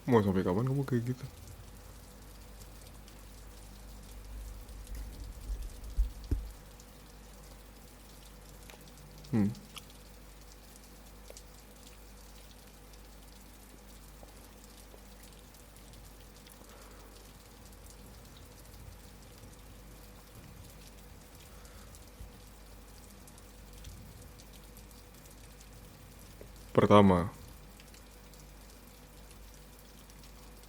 Mau sampai kapan kamu kayak gitu? Hmm. Pertama,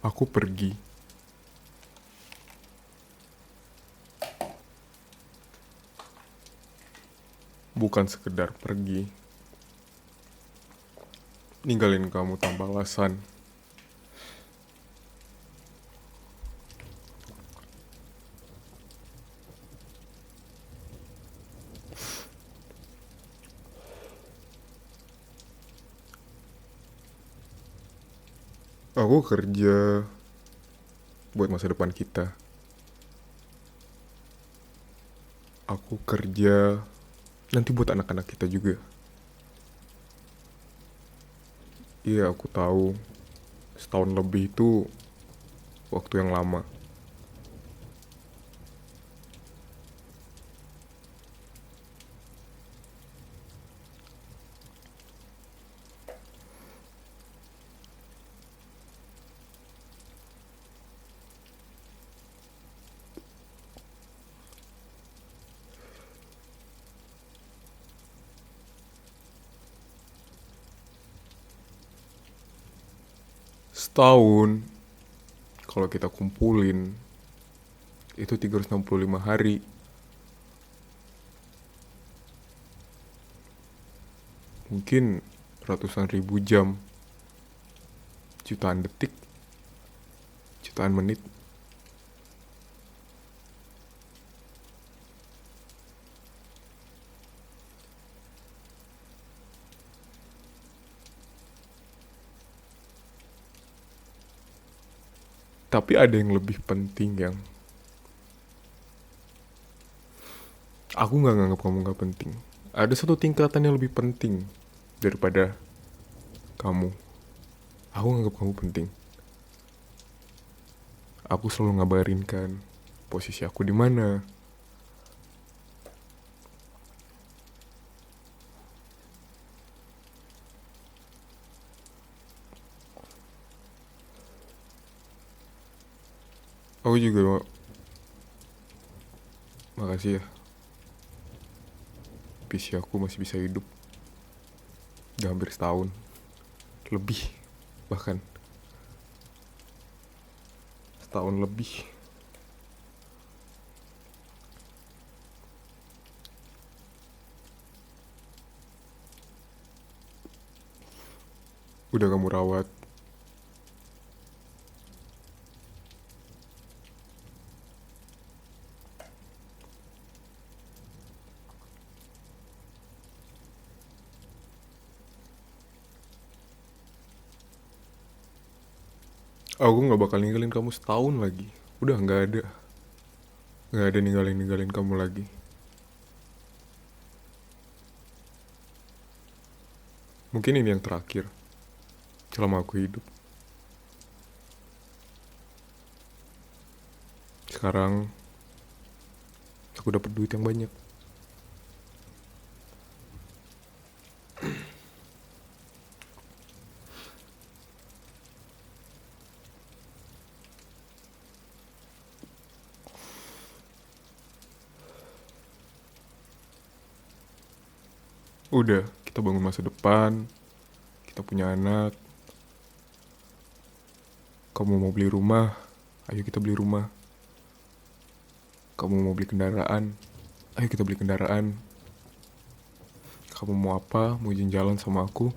aku pergi. Bukan sekedar pergi. Ninggalin kamu tanpa alasan. Aku kerja buat masa depan kita. Aku kerja nanti buat anak-anak kita juga. Iya, aku tahu. Setahun lebih itu waktu yang lama. Setahun, kalau kita kumpulin, itu 365 hari. Mungkin ratusan ribu jam. Jutaan detik. Jutaan menit. Tapi ada yang lebih penting yang aku gak nganggap kamu gak penting. Ada satu tingkatan yang lebih penting daripada kamu. Aku nganggap kamu penting. Aku selalu ngabarin kan posisi aku di mana. Aku juga makasih ya. PC aku masih bisa hidup. Udah hampir setahun. Lebih bahkan. Setahun lebih. Udah kamu rawat. Aku gak bakal ninggalin kamu setahun lagi. Udah gak ada. Gak ada ninggalin kamu lagi. Mungkin ini yang terakhir selama aku hidup. Sekarang aku dapat duit yang banyak. Udah, kita bangun masa depan. Kita punya anak. Kamu mau beli rumah? Ayo kita beli rumah. Kamu mau beli kendaraan? Ayo kita beli kendaraan. Kamu mau apa? Mau jalan-jalan sama aku?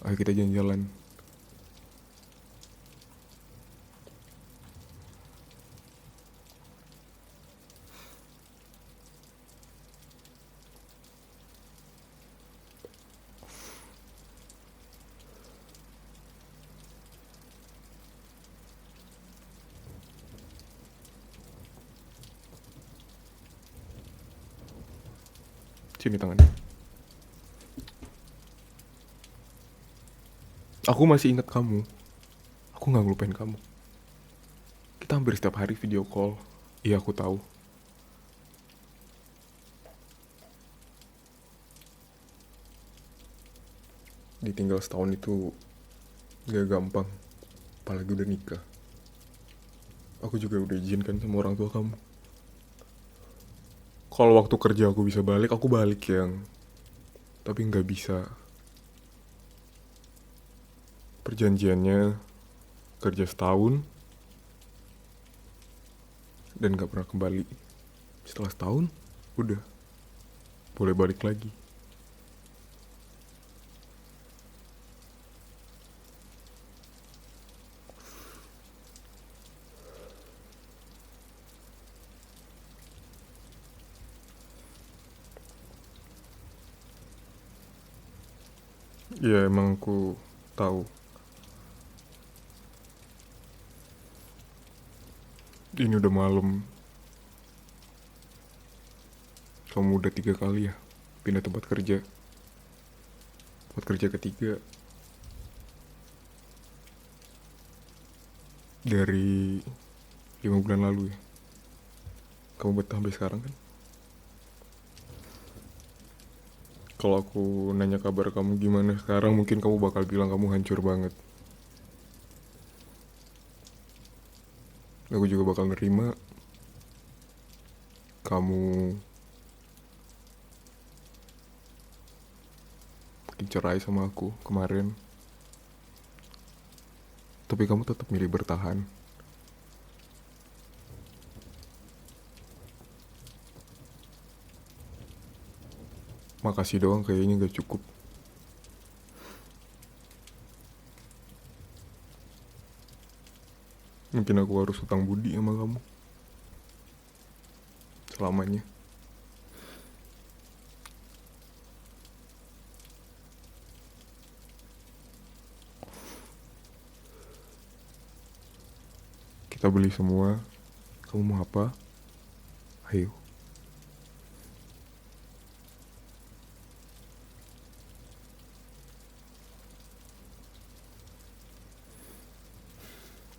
Ayo kita jalan-jalan. Sini tangannya. Aku masih ingat kamu. Aku gak ngelupain kamu. Kita hampir setiap hari video call. Iya, aku tahu. Ditinggal setahun itu gak gampang. Apalagi udah nikah. Aku juga udah izinkan sama orang tua kamu. Kalau waktu kerja aku bisa balik, aku balik yang. Tapi gak bisa. Perjanjiannya kerja setahun dan gak pernah kembali. Setelah setahun, udah boleh balik lagi. Ya emang aku tahu. Ini udah malam. Kamu udah 3 kali ya pindah tempat kerja. Tempat kerja ketiga. Dari 5 bulan lalu ya. Kamu betah sampai sekarang kan? Kalau aku nanya kabar kamu gimana sekarang, mungkin kamu bakal bilang kamu hancur banget. Aku juga bakal nerima kamu makin cerai sama aku kemarin. Tapi kamu tetap milih bertahan. Makasih doang kayaknya gak cukup. Mungkin aku harus hutang budi sama kamu selamanya. Kita beli semua. Kamu mau apa? Ayo.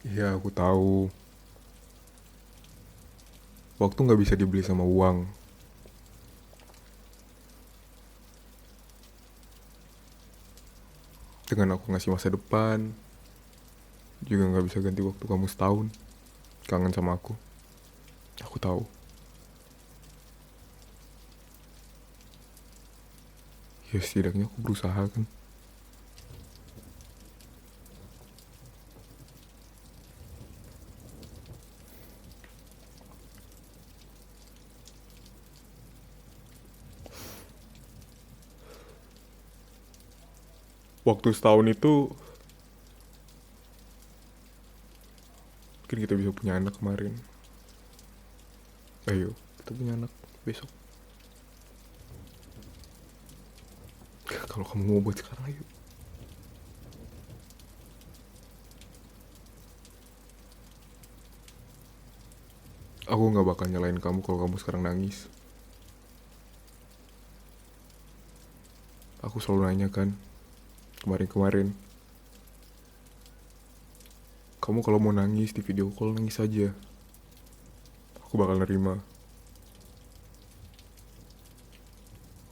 Iya, aku tahu. Waktu gak bisa dibeli sama uang. Dengan aku ngasih masa depan, juga gak bisa ganti waktu kamu setahun. Kangen sama aku. Aku tahu. Ya setidaknya aku berusaha kan. Waktu setahun itu mungkin kita bisa punya anak kemarin. Ayo, kita punya anak besok. Kalau kamu mau buat sekarang, ayo. Aku gak bakal nyalain kamu kalau kamu sekarang nangis. Aku selalu nanya kan, kemarin-kemarin, kamu kalau mau nangis di video call nangis aja. Aku bakal nerima.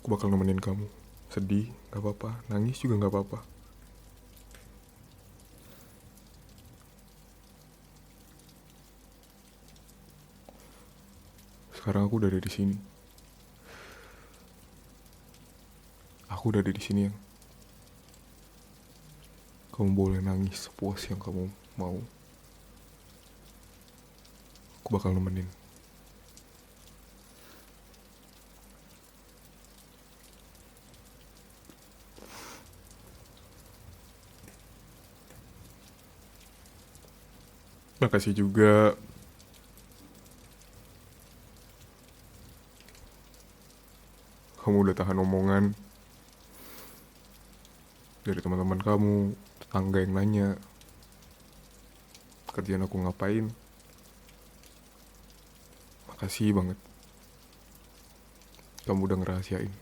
Aku bakal nemenin kamu. Sedih, gak apa-apa. Nangis juga gak apa-apa. Sekarang aku udah ada di sini. Aku udah ada di sini yang kamu boleh nangis sepuas yang kamu mau. Aku bakal nemenin. Makasih juga kamu udah tahan omongan dari teman-teman kamu, tetangga yang nanya kerjaan aku ngapain. Makasih banget. Kamu udah ngerahasiain.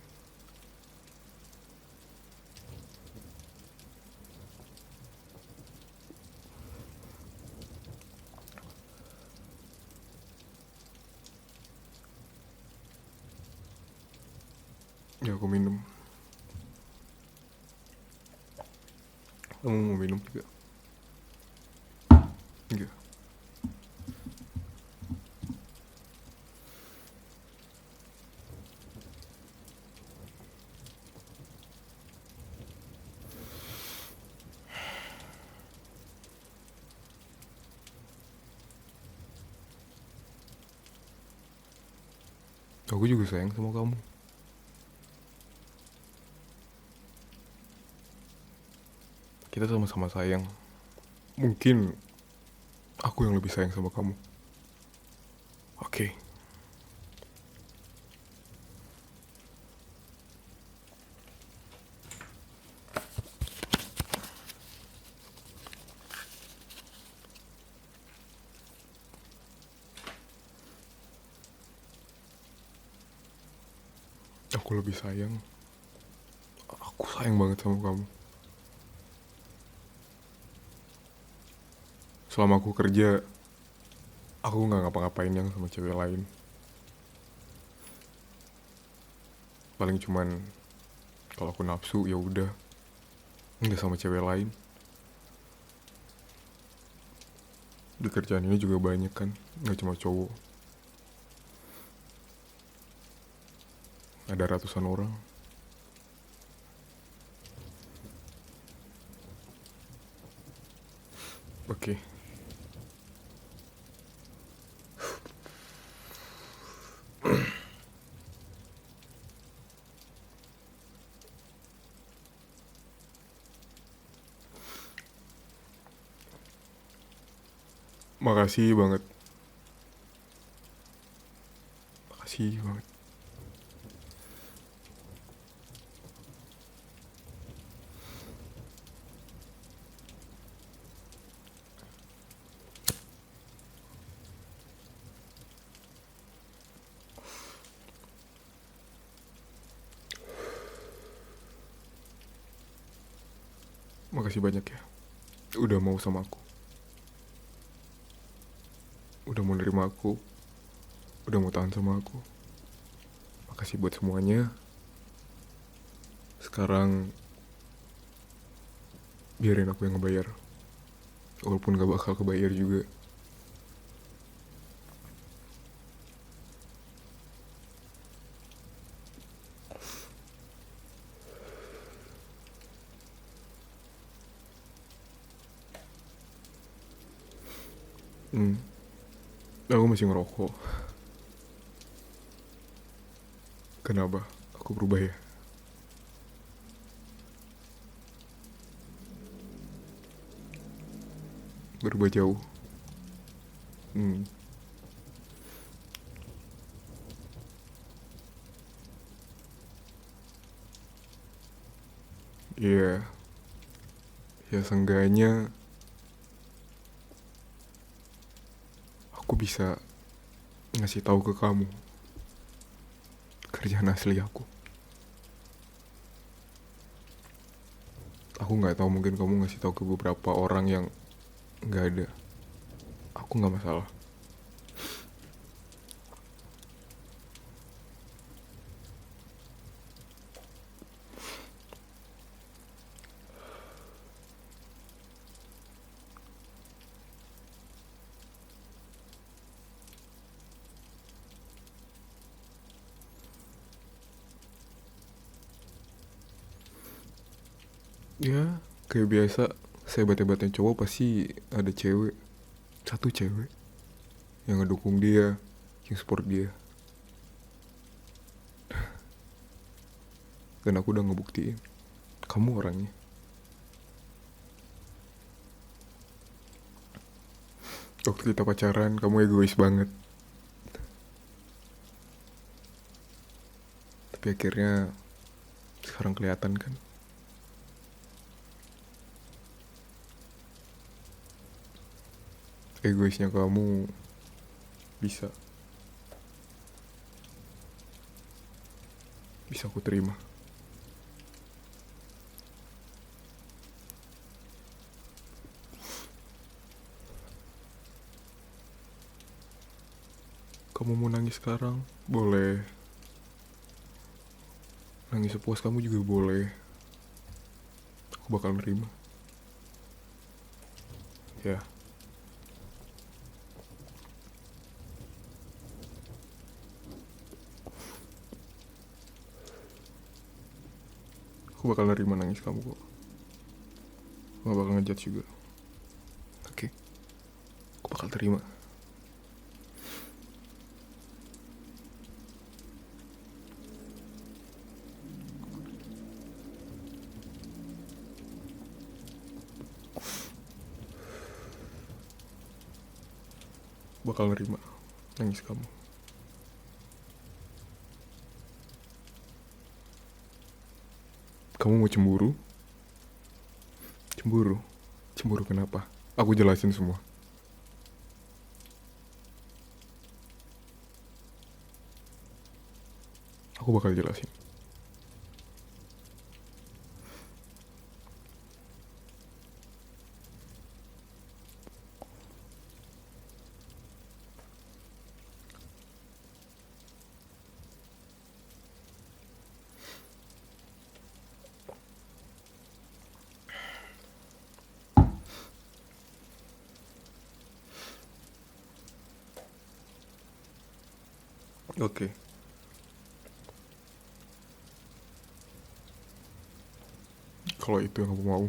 Ya aku minum. Kamu mau minum juga? Enggak. Aku juga sayang sama kamu. Kita sama-sama sayang. Mungkin aku yang lebih sayang sama kamu. Oke. Aku lebih sayang. Aku sayang banget sama kamu. Selama aku kerja, aku nggak ngapa-ngapain yang sama cewek lain. Paling cuman kalau aku nafsu ya udah, nggak sama cewek lain. Di kerjaan ini juga banyak kan, nggak cuma cowok. Ada ratusan orang. Oke. Makasih banget. Makasih banget. Makasih banyak ya. Udah mau sama aku. Udah mau nerima aku. Udah mau tahan sama aku. Makasih buat semuanya. Sekarang biarin aku yang ngebayar. Walaupun gak bakal kebayar juga. Hmm. Aku masih ngerokok. Kenapa? Aku berubah ya? Berubah jauh. Hmm. Iya. Ya seenggaknya aku bisa ngasih tahu ke kamu kerjaan asli aku. Aku nggak tahu, mungkin kamu ngasih tahu ke beberapa orang yang nggak ada. Aku nggak masalah. Ya kayak biasa, sehebat-hebatnya cowok pasti ada cewek. Satu cewek yang ngedukung dia, yang support dia. Dan aku udah ngebuktiin kamu orangnya. Waktu kita pacaran kamu egois banget, tapi akhirnya sekarang kelihatan kan. Egoisnya kamu bisa bisa aku terima. Kamu mau nangis sekarang? Boleh. Nangis sepuas kamu juga boleh. Aku bakal nerima. Ya, aku bakal nerima nangis kamu kok. Aku gak bakal ngejudge juga. Oke, aku bakal terima. Bakal nerima nangis kamu. Kamu mau cemburu? Cemburu? Cemburu kenapa? Aku jelasin semua. Aku bakal jelasin. Oke. Kalau itu yang kamu mau,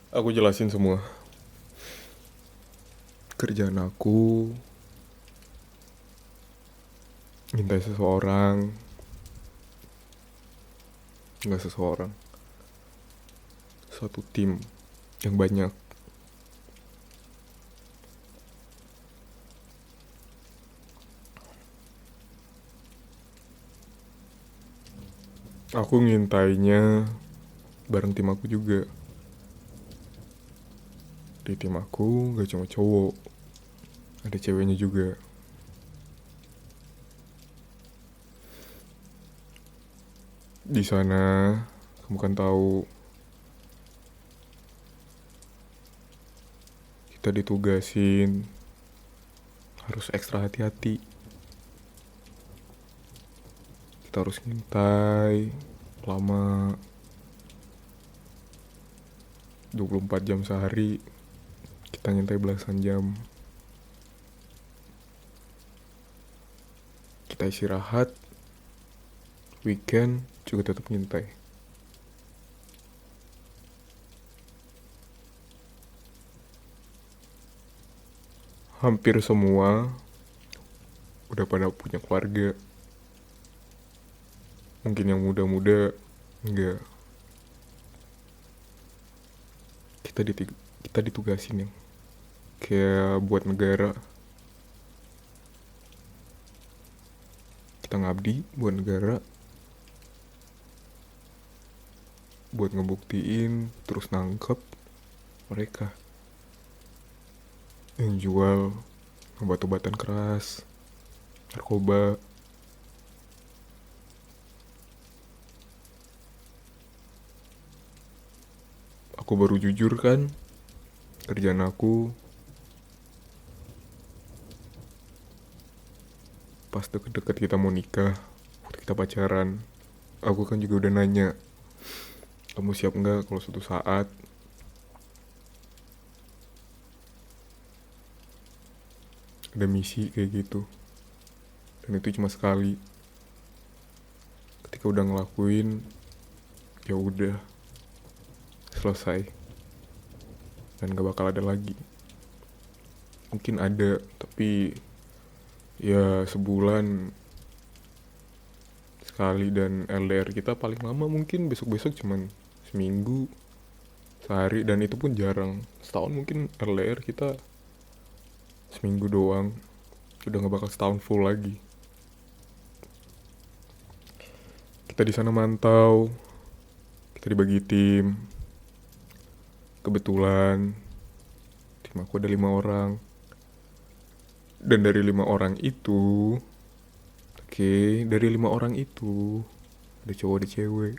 aku jelasin semua. Kerjaan aku minta seseorang, nggak seseorang, satu tim yang banyak. Aku ngintainya bareng tim aku juga. Di tim aku gak cuma cowok, ada ceweknya juga. Di sana kamu kan tahu kita ditugasin harus ekstra hati-hati. Kita harus ngintai lama 24 jam sehari. Kita ngintai belasan jam. Kita istirahat, weekend juga tetap ngintai. Hampir semua udah pada punya keluarga. Mungkin yang muda-muda enggak. Kita ditugasin yang kayak buat negara. Kita ngabdi buat negara, buat ngebuktiin terus nangkep mereka yang jual obat-obatan keras, narkoba. Aku baru jujur kan, kerjaan aku pas deket-deket kita mau nikah, waktu kita pacaran, aku kan juga udah nanya, kamu siap nggak kalau suatu saat ada misi kayak gitu. Dan itu cuma sekali. Ketika udah ngelakuin, ya udah selesai dan gak bakal ada lagi. Mungkin ada, tapi ya sebulan sekali, dan LDR kita paling lama mungkin besok-besok cuman seminggu, sehari, dan itu pun jarang. Setahun mungkin LDR kita seminggu doang, udah gak bakal setahun full lagi. Kita di sana mantau, kita dibagi tim. Kebetulan tim aku ada 5 orang. Dan dari 5 orang itu, dari 5 orang itu ada cowok ada cewek.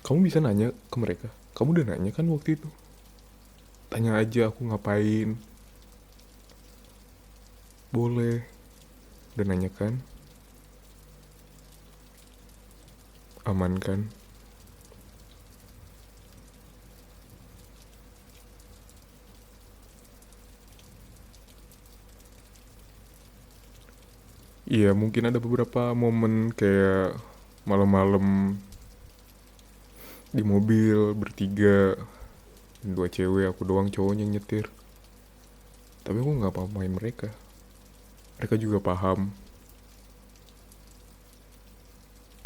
Kamu bisa nanya ke mereka. Kamu udah nanya kan waktu itu? Tanya aja aku ngapain. Boleh. Udah nanya kan? Aman kan? Iya, mungkin ada beberapa momen kayak malam-malam di mobil bertiga, dua cewek, aku doang cowoknya yang nyetir. Tapi aku nggak apa-apain mereka. Mereka juga paham.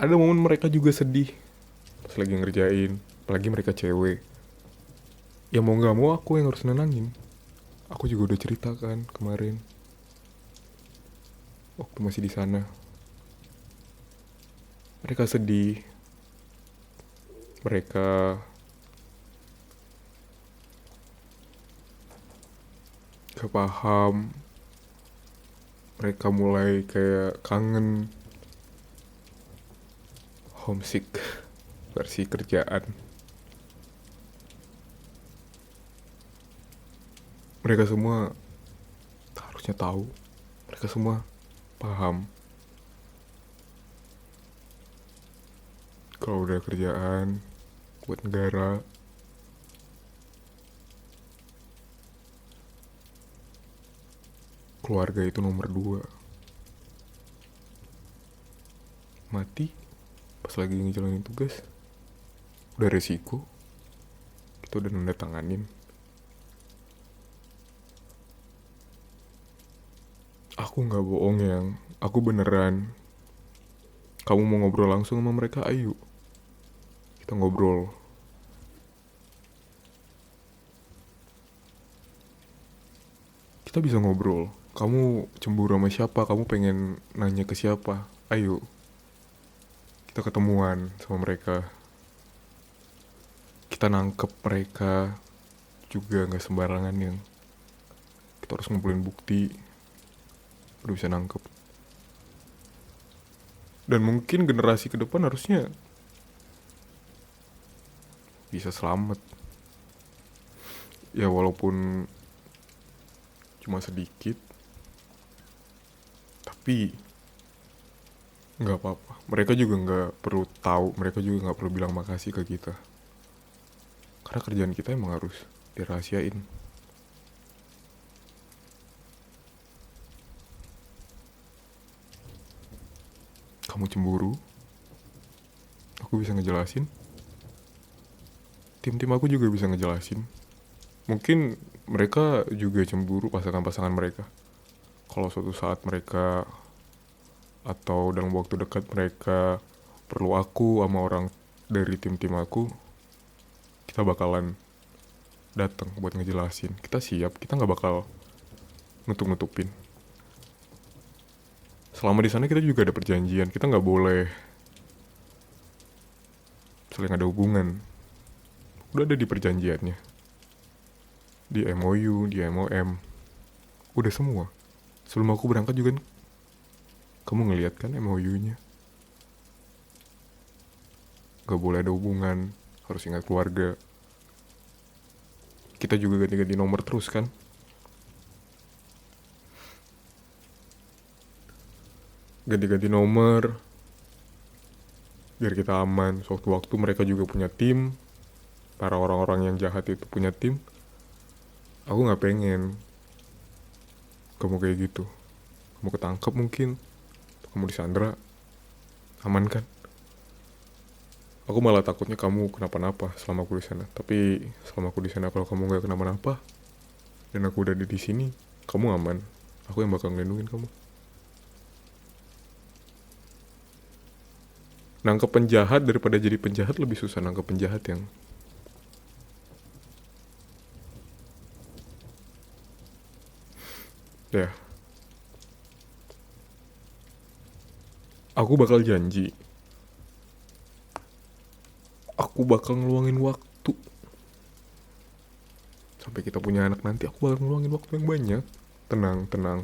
Ada momen mereka juga sedih pas lagi ngerjain, apalagi mereka cewek. Ya mau nggak mau aku yang harus nenangin. Aku juga udah ceritakan kemarin waktu masih di sana. Mereka sedih, mereka gak paham, mereka mulai kayak kangen, homesick versi kerjaan. Mereka semua harusnya tahu, mereka semua paham kalau udah kerjaan buat negara, keluarga itu nomor dua. Mati pas lagi ngejalanin tugas udah resiko, kita udah nanda tanganin. Aku nggak bohong yang, aku beneran. Kamu mau ngobrol langsung sama mereka, ayo kita ngobrol. Kita bisa ngobrol. Kamu cemburu sama siapa, kamu pengen nanya ke siapa, ayo kita ketemuan sama mereka. Kita nangkep mereka juga nggak sembarangan yang kita harus ngumpulin bukti udah bisa nangkep. Dan mungkin generasi ke depan harusnya bisa selamat. Ya walaupun cuma sedikit, tapi nggak apa-apa. Mereka juga nggak perlu tahu, mereka juga nggak perlu bilang makasih ke kita. Karena kerjaan kita emang harus dirahasiain. Kamu cemburu, aku bisa ngejelasin. Tim-tim aku juga bisa ngejelasin. Mungkin mereka juga cemburu pasangan-pasangan mereka. Kalau suatu saat mereka atau dalam waktu dekat mereka perlu aku sama orang dari tim-tim aku, kita bakalan datang buat ngejelasin. Kita siap, kita nggak bakal nutup-nutupin. Selama di sana kita juga ada perjanjian, kita nggak boleh saling ada hubungan. Udah ada di perjanjiannya, di MOU, di MOM, udah semua. Sebelum aku berangkat juga kamu ngeliat kan MOU-nya. Gak boleh ada hubungan, harus ingat keluarga. Kita juga ganti-ganti nomor terus kan. Ganti-ganti nomor, biar kita aman. Sewaktu-waktu mereka juga punya tim, para orang-orang yang jahat itu punya tim. Aku gak pengen kamu kayak gitu. Kamu ketangkep mungkin, kamu disandra, aman kan? Aku malah takutnya kamu kenapa-napa selama aku di sana. Tapi selama aku di sana kalau kamu nggak kenapa-napa dan aku udah di sini, kamu aman. Aku yang bakal ngelindungin kamu. Nangkep penjahat daripada jadi penjahat lebih susah nangkep penjahat yang ya. Aku bakal janji. Aku bakal ngeluangin waktu sampai kita punya anak nanti. Aku bakal ngeluangin waktu yang banyak. Tenang, tenang.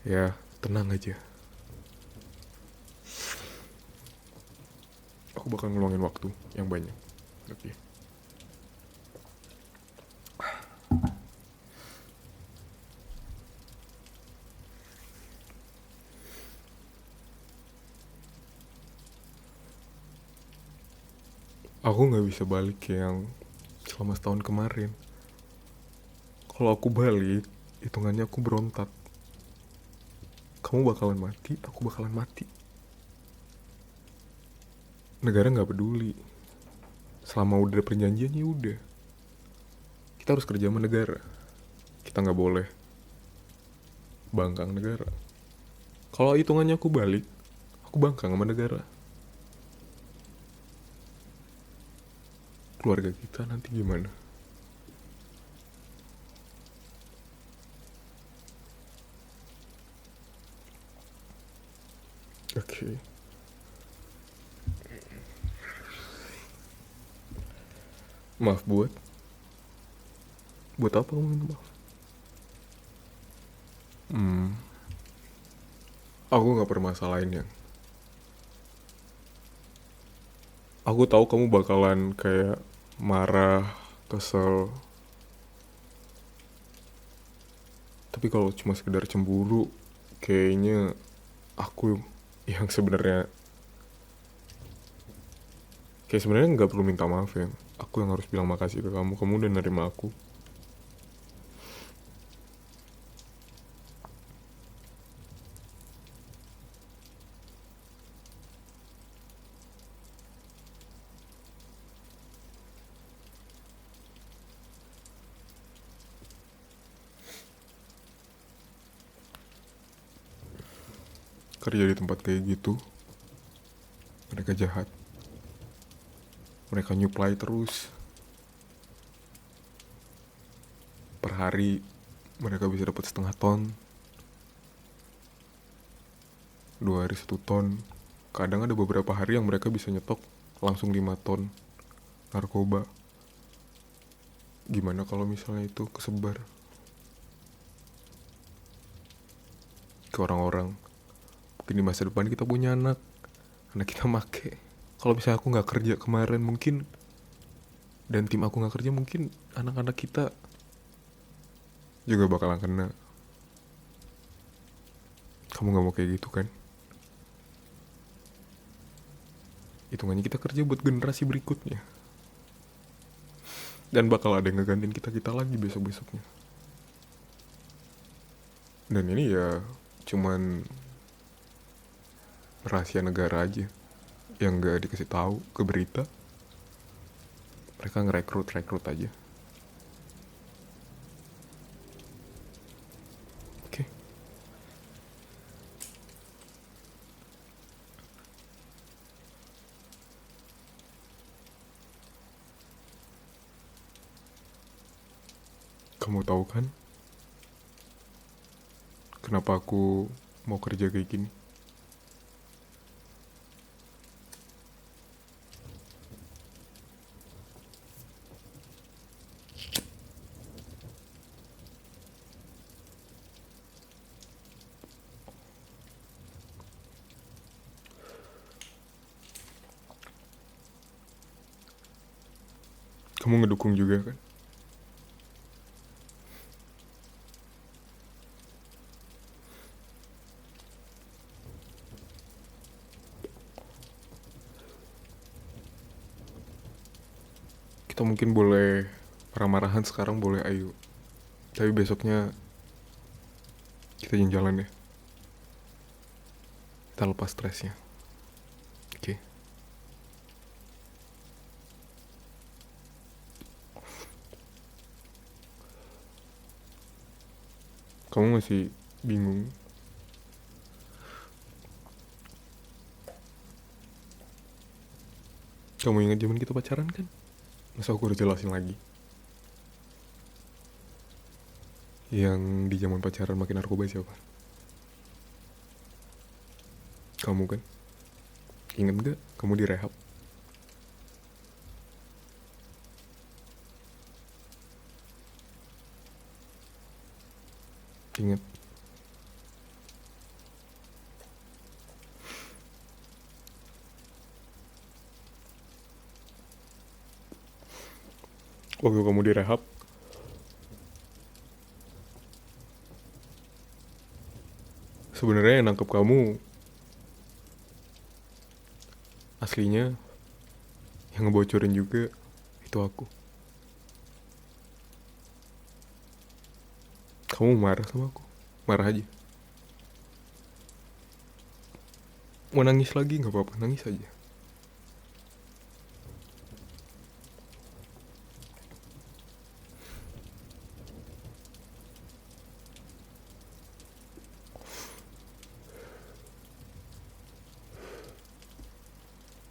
Ya, tenang aja. Aku bakal ngeluangin waktu yang banyak. Oke. Aku nggak bisa balik ke yang selama setahun kemarin. Kalau aku balik, hitungannya aku berontak. Kamu bakalan mati, aku bakalan mati. Negara nggak peduli. Selama udah ada perjanjian ya udah. Kita harus kerja sama negara. Kita nggak boleh bangkang negara. Kalau hitungannya aku balik, aku bangkang sama negara. Keluarga kita nanti gimana? Oke. Maaf buat apa kamu minta maaf? Hmm, aku nggak permasalahin yang. Aku tahu kamu bakalan kayak marah, kesel. Tapi kalau cuma sekedar cemburu, kayaknya aku yang sebenarnya kayak sebenarnya nggak perlu minta maaf ya. Aku yang harus bilang makasih ke kamu. Kamu udah nerima aku. Kerja di tempat kayak gitu, mereka jahat. Mereka nyuplai terus. Per hari mereka bisa dapat setengah ton, 2 hari 1 ton. Kadang ada beberapa hari yang mereka bisa nyetok langsung 5 ton narkoba. Gimana kalau misalnya itu kesebar ke orang-orang? Mungkin di masa depan kita punya anak kita make. Kalau misalnya aku nggak kerja kemarin mungkin, dan tim aku nggak kerja mungkin, anak-anak kita juga bakalan kena. Kamu nggak mau kayak gitu kan? Hitungannya kita kerja buat generasi berikutnya. Dan bakal ada yang ngegantiin kita lagi besok-besoknya. Dan ini ya cuman rahasia negara aja yang nggak dikasih tahu ke berita. Mereka ngerekrut aja. Oke. Kamu tahu kan kenapa aku mau kerja kayak gini? Kamu ngedukung juga kan? Kita mungkin boleh marah-marahan sekarang, boleh, ayo. Tapi besoknya kita jalan-jalan ya. Kita lepas stresnya. Oke. Kamu masih bingung? Kamu ingat zaman kita pacaran kan? Masa aku harus jelasin lagi? Yang di zaman pacaran makin narkoba siapa? Kamu kan? Ingat gak? Kamu direhab. Ingat. Waktu kamu direhab, sebenarnya yang nangkep kamu aslinya Yang ngebocorin juga itu aku. Kamu marah sama aku? Marah aja. Mau nangis lagi nggak apa-apa, nangis aja.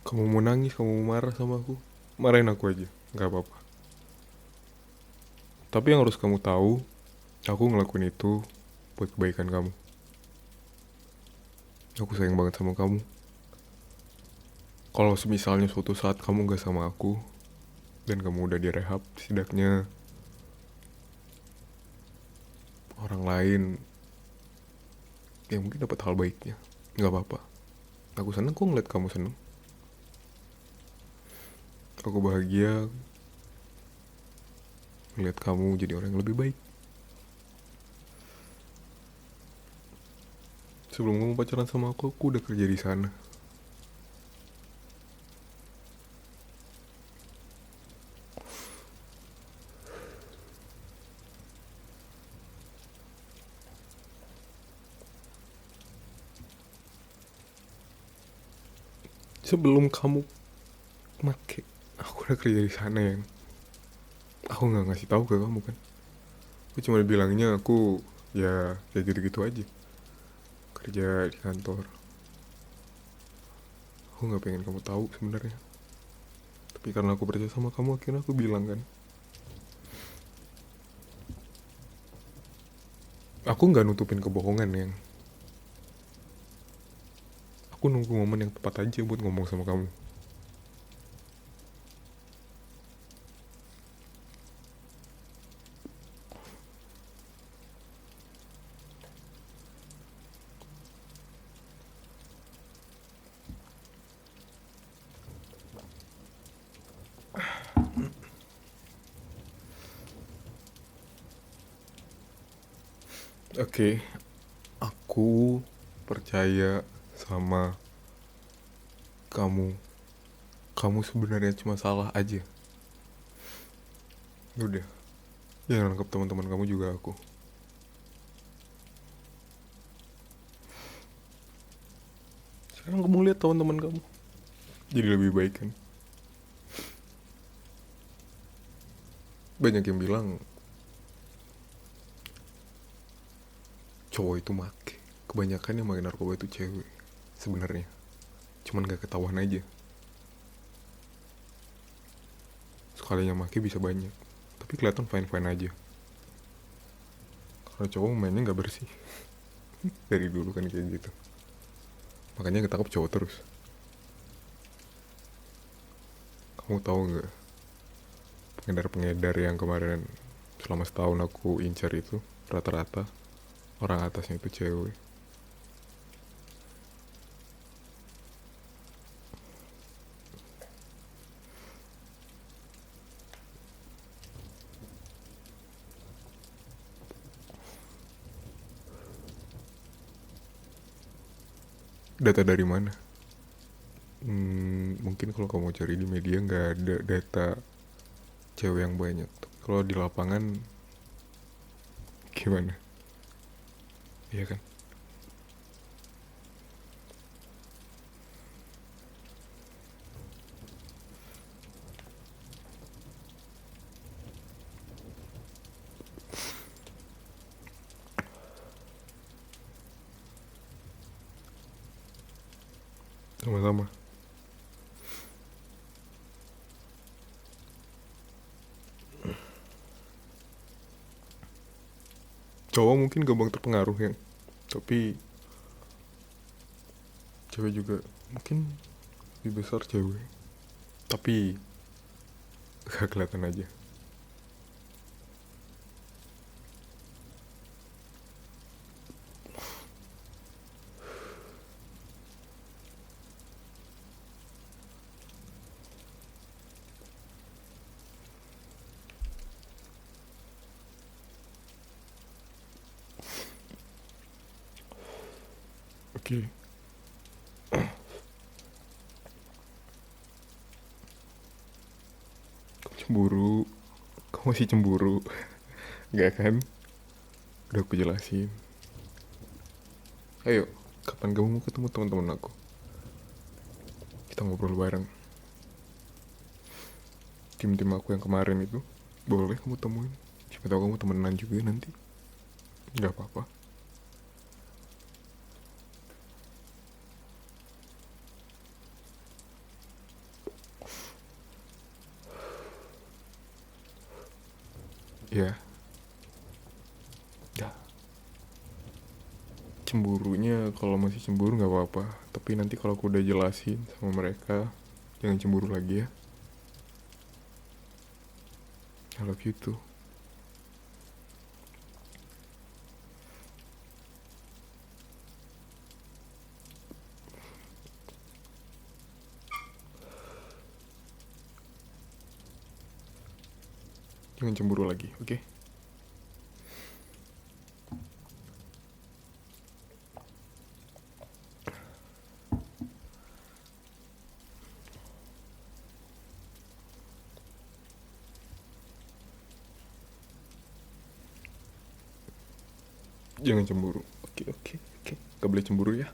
Kamu mau nangis, kamu mau marah sama aku, marahin aku aja, nggak apa-apa. Tapi yang harus kamu tahu, aku ngelakuin itu buat kebaikan kamu. Aku sayang banget sama kamu. Kalau misalnya suatu saat kamu gak sama aku dan kamu udah direhab, setidaknya orang lain yang mungkin dapat hal baiknya. Nggak apa-apa. Aku seneng kok ngeliat kamu seneng. Aku bahagia ngeliat kamu jadi orang yang lebih baik. Sebelum kamu pacaran sama aku udah kerja di sana. Sebelum kamu make, aku udah kerja di sana yang aku nggak ngasih tahu ke kamu kan. Aku cuma bilangnya aku ya kayak gitu-gitu aja, kerja di kantor. Aku nggak pengen kamu tahu sebenarnya, tapi karena aku percaya sama kamu akhirnya aku bilang kan. Aku nggak nutupin kebohongan yang, aku nunggu momen yang tepat aja buat ngomong sama kamu. Oke, aku percaya sama kamu. Kamu sebenarnya cuma salah aja. Udah, jangan anggap teman-teman kamu juga aku. Sekarang kamu lihat teman-teman kamu jadi lebih baik kan. Banyak yang bilang cowok itu make. Kebanyakan yang makin narkoba itu cewek sebenarnya. Cuman gak ketahuan aja. Sekalinya make bisa banyak, tapi kelihatan fine-fine aja. Karena cowok mainnya gak bersih. Dari dulu kan kayak gitu. Makanya ketangkep cowok terus. Kamu tahu nggak, pengedar-pengedar yang kemarin selama setahun aku incar itu rata-rata orang atasnya itu cewek. Data dari mana? Mungkin kalau kamu cari di media nggak ada data cewek yang banyak. Tapi kalau di lapangan gimana? Iya kan? Sama-sama. Cowok mungkin gampang terpengaruh ya, tapi cewek juga mungkin lebih besar cewek. Tapi gak kelihatan aja. Oke, masih cemburu. Nggak kan? Udah aku jelasin. Ayo, kapan kamu mau ketemu teman-teman aku? Kita ngobrol bareng. Tim-tim aku yang kemarin itu boleh kamu temuin. Siapa tahu kamu temenan juga nanti. Nggak apa-apa. Ya, ya. Cemburunya kalau masih cemburu nggak apa-apa. Tapi nanti kalau aku udah jelasin sama mereka, jangan cemburu lagi ya. I love you too. Jangan cemburu lagi, oke? Okay? Jangan cemburu. Oke, oke, oke. Gak boleh cemburu ya.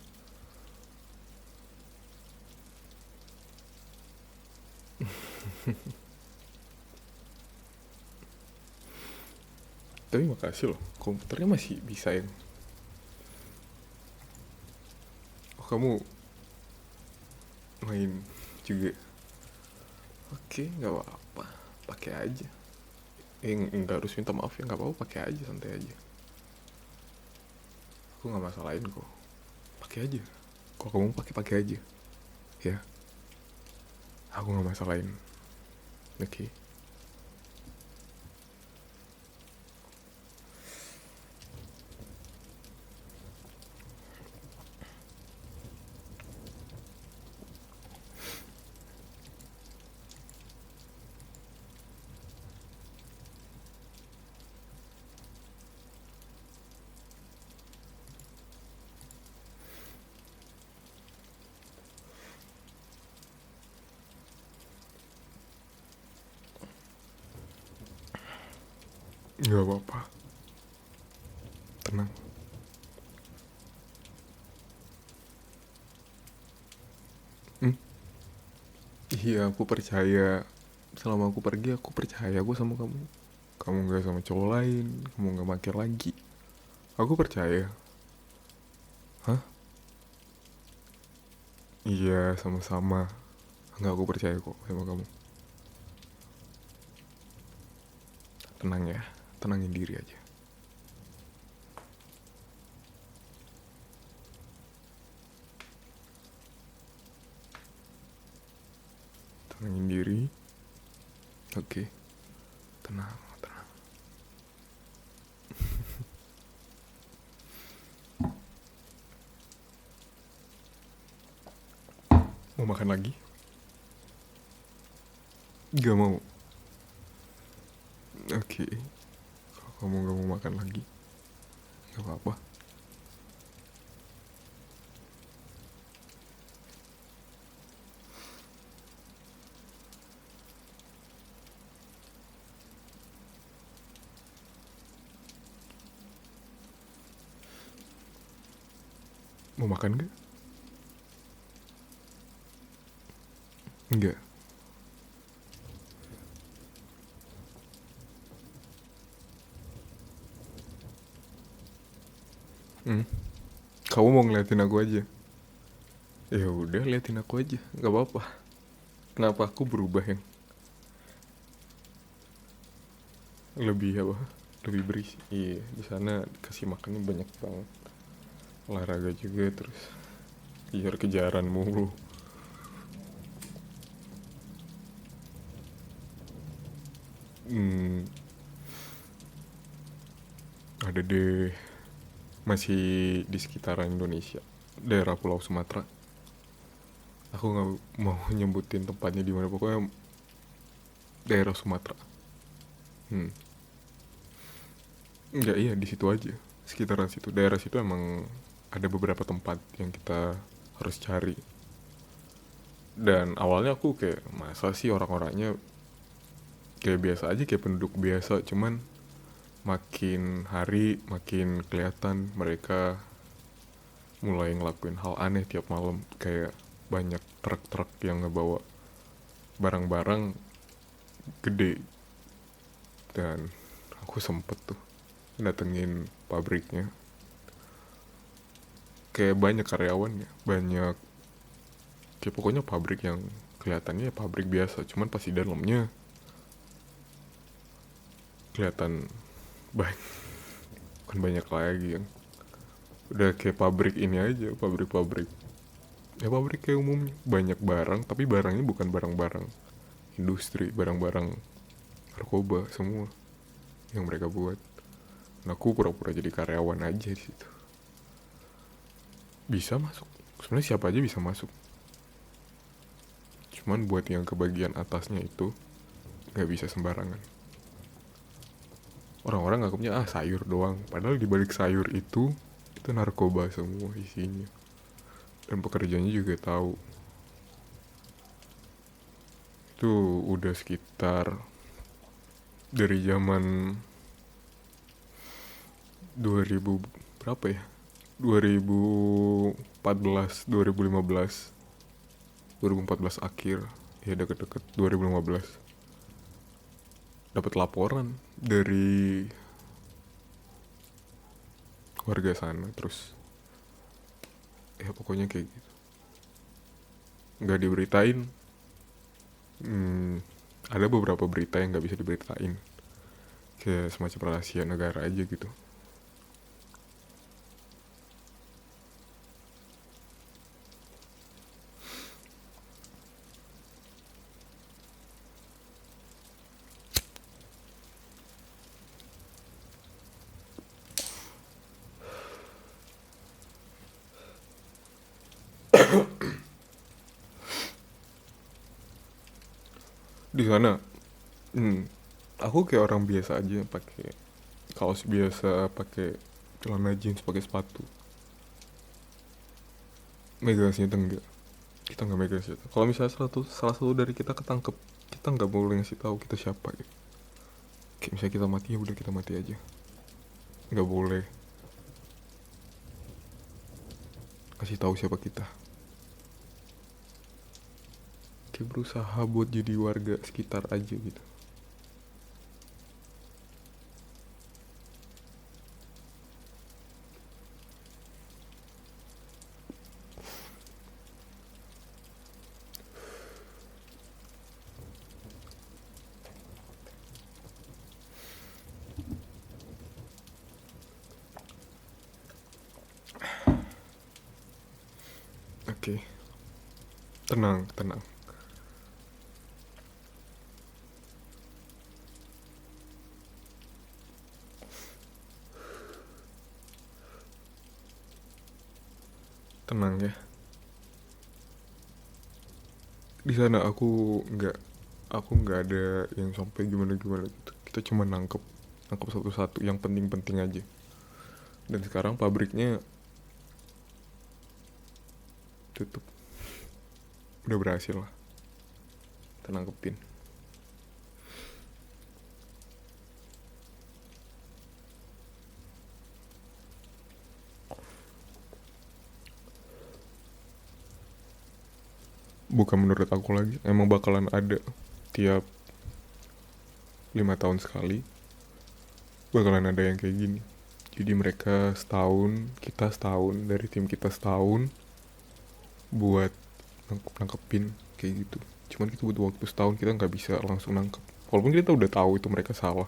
Tapi makasih loh, komputernya masih bisa yang. Oh, kamu main juga. Oke, nggak apa-apa. Pakai aja. Nggak harus minta maaf ya, nggak apa-apa. Pakai aja, santai aja. Aku nggak masalahin kok. Pakai aja. Kalau kamu pakai aja. Ya, aku nggak masalahin. Oke. Nggak apa-apa. Tenang. Hmm? Iya, aku percaya. Selama aku pergi, aku percaya aku sama kamu. Kamu nggak sama cowok lain, kamu nggak makin lagi. Aku percaya. Hah? Iya, sama-sama. Nggak, aku percaya kok sama kamu. Tenang ya, tenangin diri aja. Tenangin diri. Oke, tenang, tenang. Mau makan lagi? Gak mau. Oke, kalau kamu gak mau makan lagi, gak apa-apa. Mau makan gak? Enggak. Hmm. Kamu mau ngeliatin aku aja? Ya udah, liatin aku aja, gak apa-apa. Kenapa aku berubah yang lebih apa? Lebih berisi. Iya, di sana kasih makannya banyak banget. Olahraga juga, terus kejar-kejaran mulu. Hmm, ada deh, masih di sekitaran Indonesia, daerah Pulau Sumatera. Aku nggak mau nyebutin tempatnya di mana, pokoknya daerah Sumatera. Hmm. Nggak, iya di situ aja, sekitaran situ, daerah situ emang ada beberapa tempat yang kita harus cari. Dan awalnya aku kayak, masa sih orang-orangnya kayak biasa aja, kayak penduduk biasa, cuman makin hari makin kelihatan mereka mulai ngelakuin hal aneh tiap malam. Kayak banyak truk-truk yang ngebawa barang-barang gede. Dan aku sempet tuh datengin pabriknya. Kayak banyak karyawannya, banyak, kayak pokoknya pabrik yang kelihatannya ya pabrik biasa, cuman pasti dalamnya kelihatan banyak, bukan banyak lagi yang udah kayak pabrik ini aja, pabrik-pabrik ya, pabrik kayak umumnya, banyak barang tapi barangnya bukan barang-barang industri, barang-barang narkoba semua yang mereka buat. Nah, aku pura-pura jadi karyawan aja di situ. Bisa masuk, sebenarnya siapa aja bisa masuk, cuman buat yang ke bagian atasnya itu nggak bisa sembarangan. Orang-orang nganggapnya sayur doang, padahal di balik sayur itu narkoba semua isinya. Dan pekerjaannya juga tahu. Itu udah sekitar dari zaman 2000 berapa ya? 2014, 2015, 2014 akhir, ya deket-deket 2015. Dapat laporan dari warga sana, terus ya pokoknya kayak gitu. Nggak diberitain. Ada beberapa berita yang nggak bisa diberitain, kayak semacam rahasia negara aja gitu. Di sana, aku kayak orang biasa aja, pakai kaos biasa, pakai celana jeans, pakai sepatu. Megang senjata enggak, kita nggak megang senjata. Kalau misalnya salah satu dari kita ketangkep, kita nggak boleh ngasih tahu kita siapa gitu. Kayak misalnya kita mati, ya udah kita mati aja, nggak boleh kasih tahu siapa kita. Kayak berusaha buat jadi warga sekitar aja gitu. Oke, tenang, tenang. Tenang ya. Di sana aku nggak ada yang sampai gimana gimana gitu. Kita cuma nangkep nangkep satu-satu yang penting-penting aja. Dan sekarang pabriknya tutup, udah berhasil lah kita nangkepin. Bukan menurut aku lagi, emang bakalan ada tiap 5 tahun sekali, bakalan ada yang kayak gini. Jadi mereka setahun, kita setahun, dari tim kita setahun buat nangkepin kayak gitu. Cuman kita butuh waktu setahun, kita nggak bisa langsung nangkep. Walaupun kita udah tahu itu mereka salah,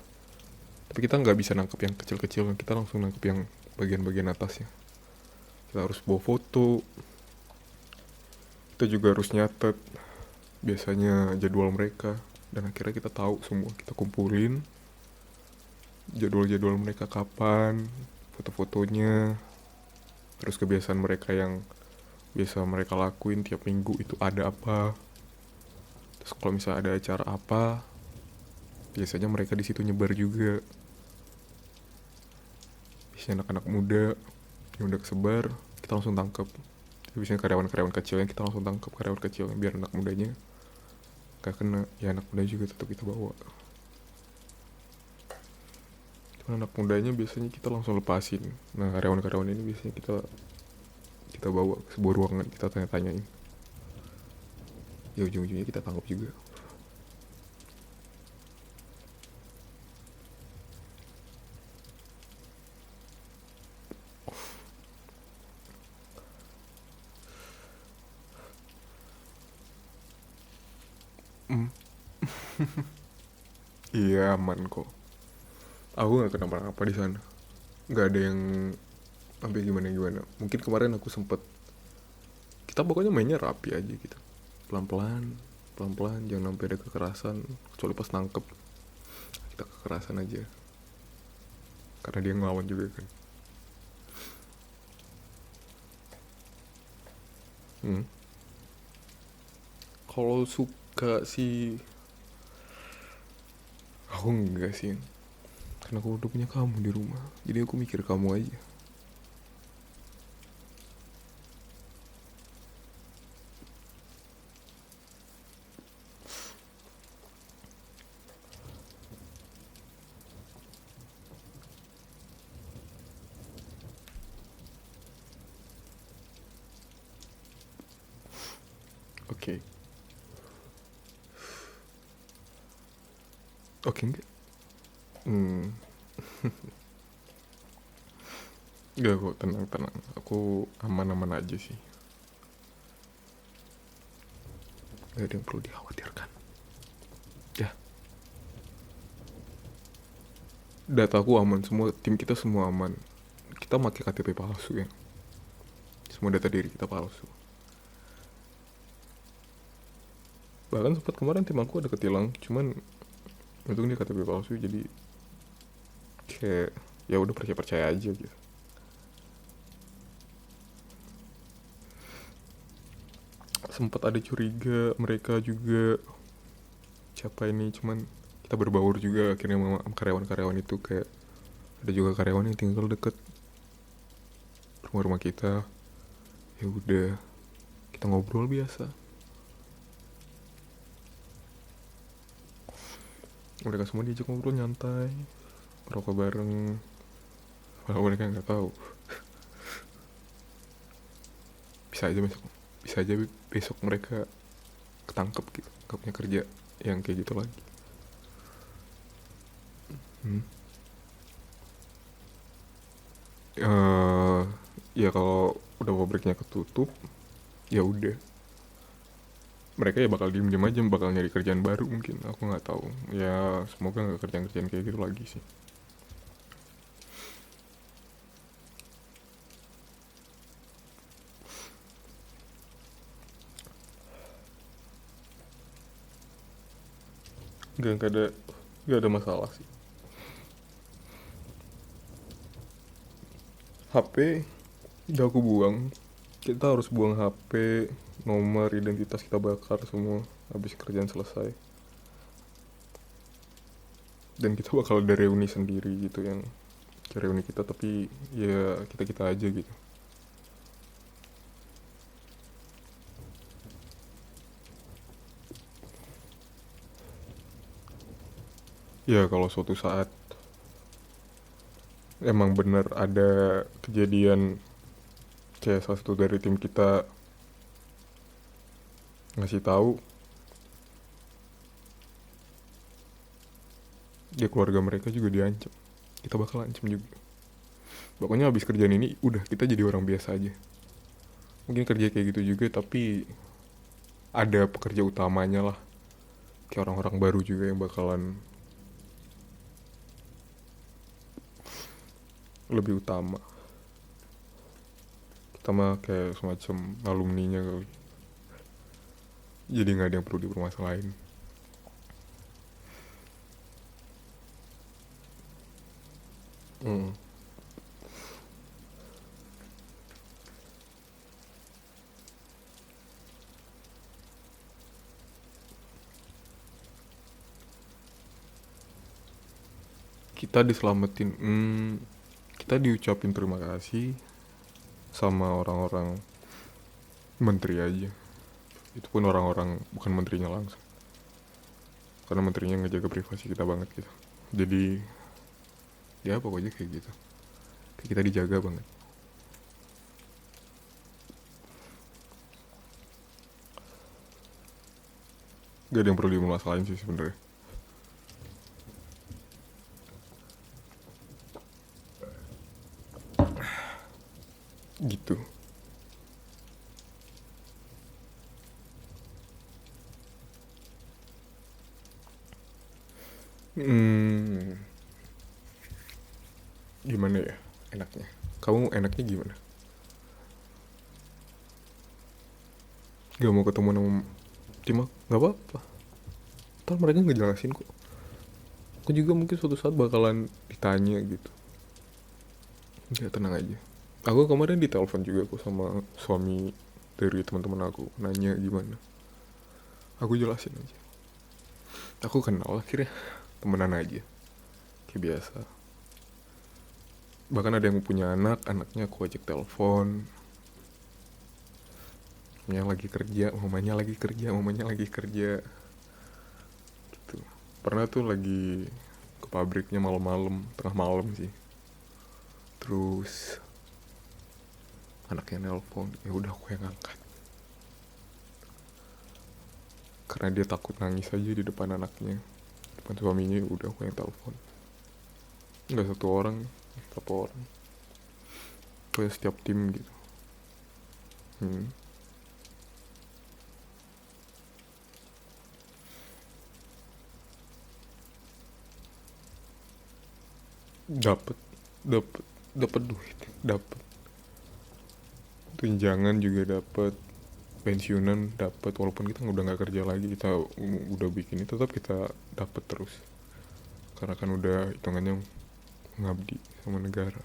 tapi kita nggak bisa nangkep yang kecil-kecil, kita langsung nangkep yang bagian-bagian atasnya. Kita harus bawa foto, kita juga harus nyatet biasanya jadwal mereka, dan akhirnya kita tahu semua, kita kumpulin jadwal-jadwal mereka kapan, foto-fotonya, terus kebiasaan mereka yang biasa mereka lakuin tiap minggu itu ada apa. Terus kalau misalnya ada acara apa, biasanya mereka di situ nyebar juga. Biasanya anak-anak muda yang udah kesebar, kita langsung tangkap. Biasanya karyawan-karyawan kecil yang kita langsung tangkap, karyawan kecil biar anak mudanya gak kena. Ya anak muda juga tetap kita bawa. Cuman anak mudanya biasanya kita langsung lepasin. Nah, karyawan-karyawan ini biasanya kita kita bawa ke sebuah ruangan, kita tanya-tanyain. Ya ujung-ujungnya kita tangkap juga. Hmm, iya aman kok. Aku nggak kenapa-napa di sana. Nggak ada yang sampai gimana-gimana. Mungkin kemarin aku sempet, kita pokoknya mainnya rapi aja gitu. Pelan-pelan, pelan-pelan, jangan sampai ada kekerasan. Kecuali pas nangkep, kita kekerasan aja. Karena dia ngelawan juga kan. Hmm. Kalau suka sih, aku enggak sih. Karena aku udah punya kamu di rumah. Jadi aku mikir kamu aja. Oke. Oke enggak? Hmm. Enggak kok, tenang-tenang. Aku aman-aman aja sih. Gak ada yang perlu dikhawatirkan. Ya, dataku aman semua, tim kita semua aman. Kita pakai KTP palsu ya. Semua data diri kita palsu. Bahkan sempat kemarin tim aku ada ketilang, cuman untung dia KTP palsu jadi kayak ya udah percaya-percaya aja gitu. Sempat ada curiga mereka juga siapa ini, cuman kita berbaur juga akhirnya sama karyawan-karyawan itu. Kayak ada juga karyawan yang tinggal deket rumah-rumah kita. Ya udah, kita ngobrol biasa. Mereka semua diajak ngobrol nyantai, rokok bareng. Walau mereka nggak tahu, bisa aja besok, bisa aja besok mereka ketangkep gitu, nggak punya kerja yang kayak gitu lagi. Hmm. Eh, ya kalau udah pabriknya ketutup, ya udah, mereka ya bakal diem-diem aja, bakal nyari kerjaan baru mungkin, aku nggak tahu. Ya semoga nggak kerjaan-kerjaan kayak gitu lagi sih. Nggak ada, nggak ada masalah sih. HP udah aku buang. Kita harus buang HP, nomor identitas kita bakar semua habis kerjaan selesai. Dan kita bakal ada reuni sendiri gitu, yang reuni kita tapi ya kita kita aja gitu. Ya kalau suatu saat emang bener ada kejadian kayak salah satu dari tim kita ngasih tahu dia keluarga mereka juga diancam, kita bakal ancam juga. Pokoknya habis kerjaan ini udah kita jadi orang biasa aja. Mungkin kerja kayak gitu juga tapi ada pekerja utamanya lah, kayak orang-orang baru juga yang bakalan lebih utama. Kita mah kayak semacam alumninya kali, jadi nggak ada yang perlu dipermasalahin. Hmm. Kita diselamatin, kita diucapin terima kasih sama orang-orang menteri aja. Itu pun orang-orang bukan menterinya langsung, karena menterinya ngejaga privasi kita banget gitu. Jadi Ya pokoknya kayak gitu, kayak kita dijaga banget. Gak ada yang perlu dimasalahin sih sebenarnya. Gitu. Hmm, gimana ya enaknya? Kamu enaknya gimana? Gak mau ketemu sama Cima? Gak apa-apa. Ntar mereka ngejelasin kok. Aku juga mungkin suatu saat bakalan ditanya gitu. Ya tenang aja. Aku kemarin ditelepon juga kok sama suami dari teman-teman aku. Nanya gimana. Aku jelasin aja. Aku kenal akhirnya. Temenan aja. Kayak biasa. Bahkan ada yang punya anak. Anaknya aku ajak telepon. Mamanya lagi kerja. Mamanya lagi kerja. Mamanya lagi kerja. Gitu. Pernah tuh lagi ke pabriknya malam-malam. Tengah malam sih. Terus anaknya nelpon, ya udah aku yang angkat karena dia takut nangis aja di depan anaknya, depan suaminya. Ya udah aku yang telepon. Nggak satu orang, berapa orang, kayak setiap tim gitu. hmm. Dapat, dapat, dapat duit, dapat tunjangan juga, dapat pensiunan, dapat walaupun kita udah nggak kerja lagi, kita udah bikin itu tetap kita dapat terus karena kan udah hitungannya ngabdi sama negara.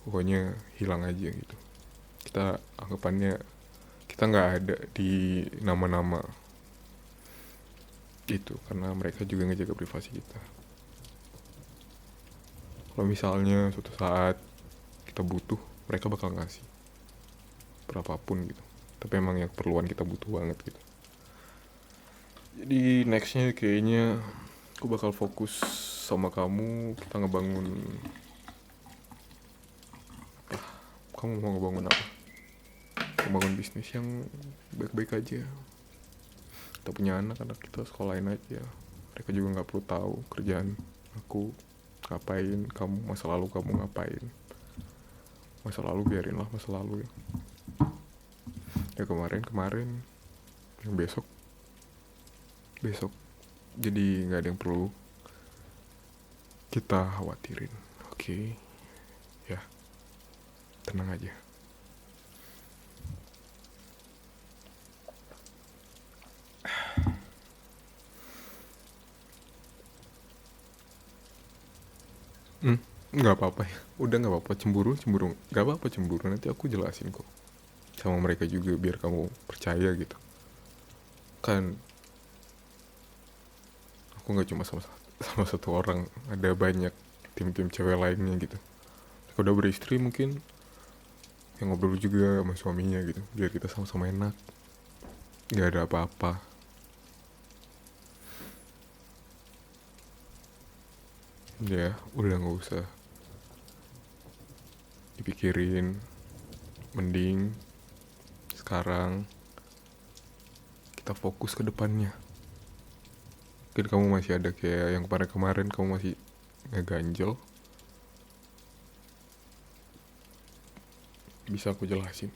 Pokoknya hilang aja gitu, kita anggapannya kita nggak ada di nama-nama itu karena mereka juga ngejaga privasi kita. Kalau misalnya suatu saat kita butuh, mereka bakal ngasih berapapun gitu, tapi emang yang keperluan kita butuh banget gitu. Jadi nextnya kayaknya aku bakal fokus sama kamu, kita ngebangun. Kamu mau ngebangun apa? Ngebangun bisnis yang baik-baik aja. Kita punya anak kita sekolahin aja, mereka juga nggak perlu tahu kerjaan aku ngapain, kamu masa lalu kamu ngapain. Masa lalu biarinlah masa lalu ya. Ya kemarin yang besok besok, jadi nggak ada yang perlu kita khawatirin. Oke, ya tenang aja. Nggak apa-apa ya, udah nggak apa-apa. Cemburu cemburu nggak apa-apa, cemburu nanti aku jelasin kok sama mereka juga biar kamu percaya gitu kan. Aku nggak cuma sama satu orang, ada banyak tim-tim cewek lainnya gitu. Mereka udah beristri mungkin, yang ngobrol juga sama suaminya gitu biar kita sama-sama enak, nggak ada apa-apa. Ya udah nggak usah dipikirin, mending sekarang kita fokus ke depannya. Mungkin kamu masih ada kayak yang kemarin-kemarin kamu masih ngeganjel, bisa aku jelasin.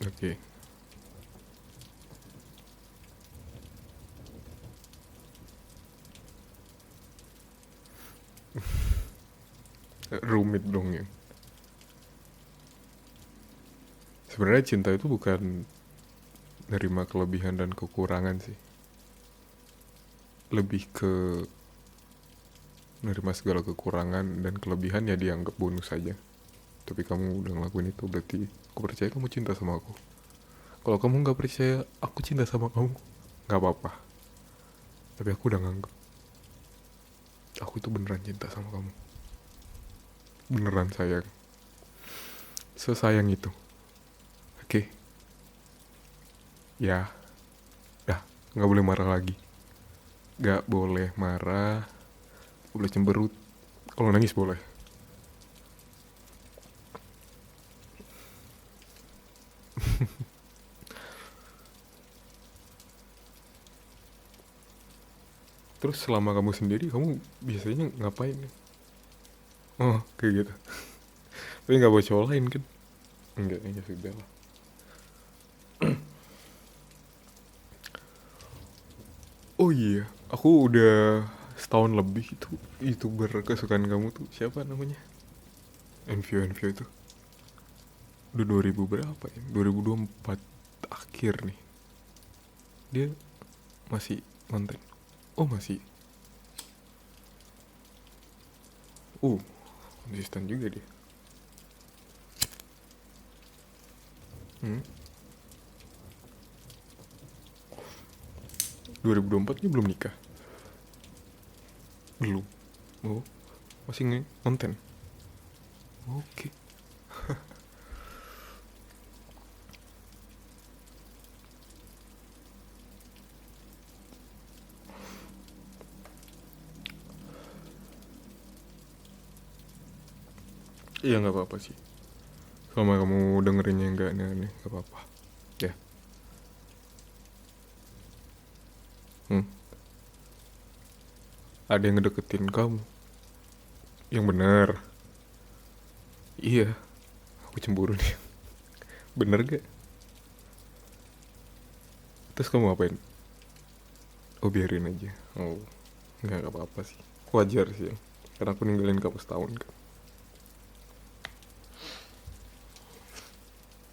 Oke. Rumit dong ya. Sebenarnya cinta itu bukan nerima kelebihan dan kekurangan sih, lebih ke nerima segala kekurangan dan kelebihan ya dianggap bonus saja. Tapi kamu udah ngelakuin itu, berarti aku percaya kamu cinta sama aku. Kalau kamu nggak percaya aku cinta sama kamu, nggak apa-apa. Tapi aku udah nganggep aku itu beneran cinta sama kamu, beneran sayang, sesayang itu. Oke, ya, dah. Nggak boleh marah lagi. Nggak boleh marah, boleh cemberut. Kalau nangis boleh. Terus selama kamu sendiri, kamu biasanya ngapain? Oh, kayak gitu. Tapi nggak bocolain kan? Enggak, ya sudah lah. Oh iya, aku udah setahun lebih itu youtuber kesukaan kamu tuh siapa namanya? Envio itu. Udah 2000 berapa ya? 2024 akhir nih. Dia masih konten. Oh masih. Uh, konsisten juga dia. Hmm. 2024 nya belum nikah. Belum. Oh, masih konten. Oke. Iya nggak apa-apa sih. Selama kamu dengerinnya nggak aneh-aneh, nggak apa-apa. Ya. Hmm. Ada yang ngedeketin kamu. Yang benar. Iya, aku cemburu nih. Bener gak? Terus kamu ngapain? Oh biarin aja. Oh, nggak apa-apa sih. Wajar sih. Karena aku ninggalin kamu setahun kan.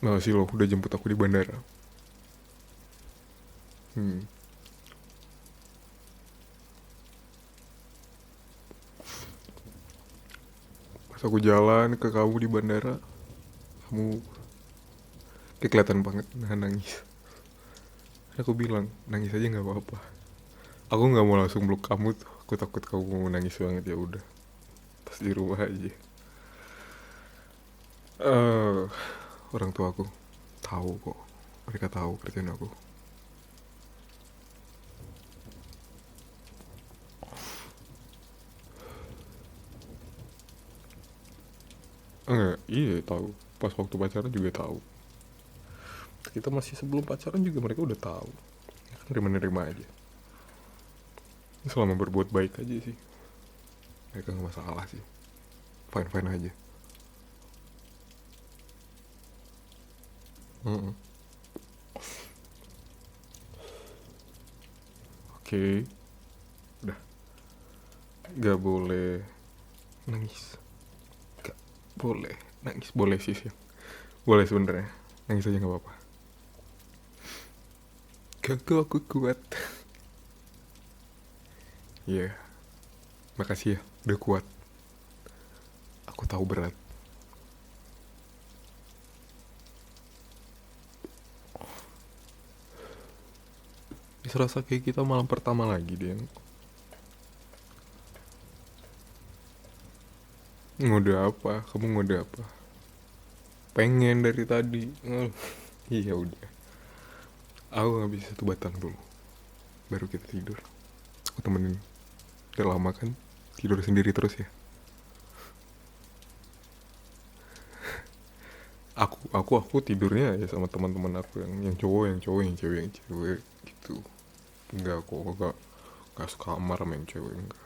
Makasih loh udah jemput aku di bandara. Hmm. Pas aku jalan ke kamu di bandara, kamu kayak kelihatan banget nangis. Aku bilang nangis aja nggak apa-apa. Aku nggak mau langsung peluk kamu tuh. Aku takut kamu mau nangis banget, ya udah. Pas di rumah aja. Eh, orang tua aku tahu kok. Mereka tahu kerjaan aku. Enggak, iya tahu. Pas waktu pacaran juga tahu. Kita masih sebelum pacaran juga mereka udah tahu. Ya kan nerima-nerima aja. Selama berbuat baik aja sih. Mereka nggak masalah sih. Fine-fine aja. Mm-mm. Oke, udah. Gak boleh nangis. Gak boleh nangis. Boleh sih sih. Boleh sebenernya. Nangis aja gak apa-apa. Gak kok aku kuat. Iya, yeah, makasih ya. Udah kuat. Aku tahu berat. Serasa kayak kita malam pertama lagi deh. Ngode apa? Kamu ngode apa? Pengen dari tadi. Iya udah. Aku ngabisin satu batang dulu. Baru kita tidur. Aku temenin. Udah lama kan tidur sendiri terus ya. Aku tidurnya ya sama teman-teman aku yang cowok, yang cewek gitu. Enggak, aku enggak sekamar sama yang cewek, enggak.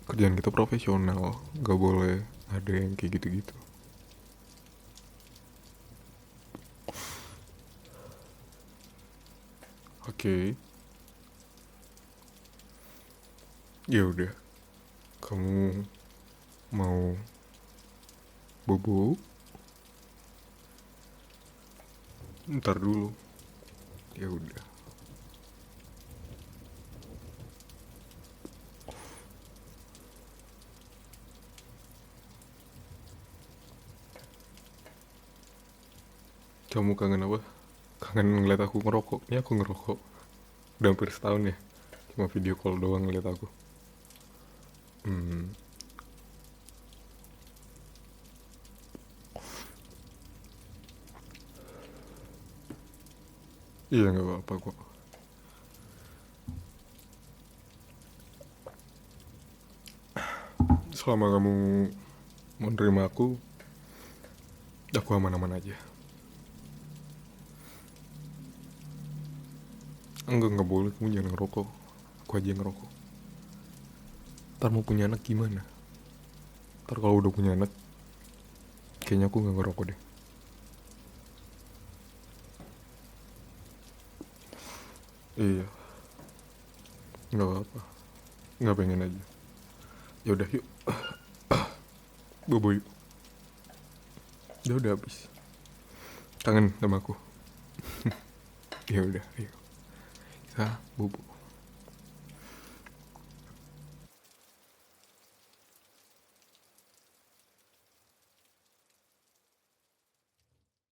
Kerjaan kita profesional, enggak boleh ada yang kayak gitu-gitu. Oke. Ya udah, kamu mau bobo? Ntar dulu. Ya udah. Kamu kangen apa? Kangen ngeliat aku ngerokok? Ini aku ngerokok. Udah hampir setahun ya. Cuma video call doang ngeliat aku. Hmm. Iya nggak apa-apa kok. Selama kamu mau nerima aku aman-aman aja. Enggak boleh, kamu jangan ngerokok. Aku aja yang ngerokok. Ntar mau punya anak gimana? Ntar kalau udah punya anak, kayaknya aku nggak ngerokok deh. Iya, nggak apa-apa. Nggak pengen aja. Ya udah yuk, bobo yuk. Udah habis. Kangen sama aku. Ya udah, ayo. Kita bobo.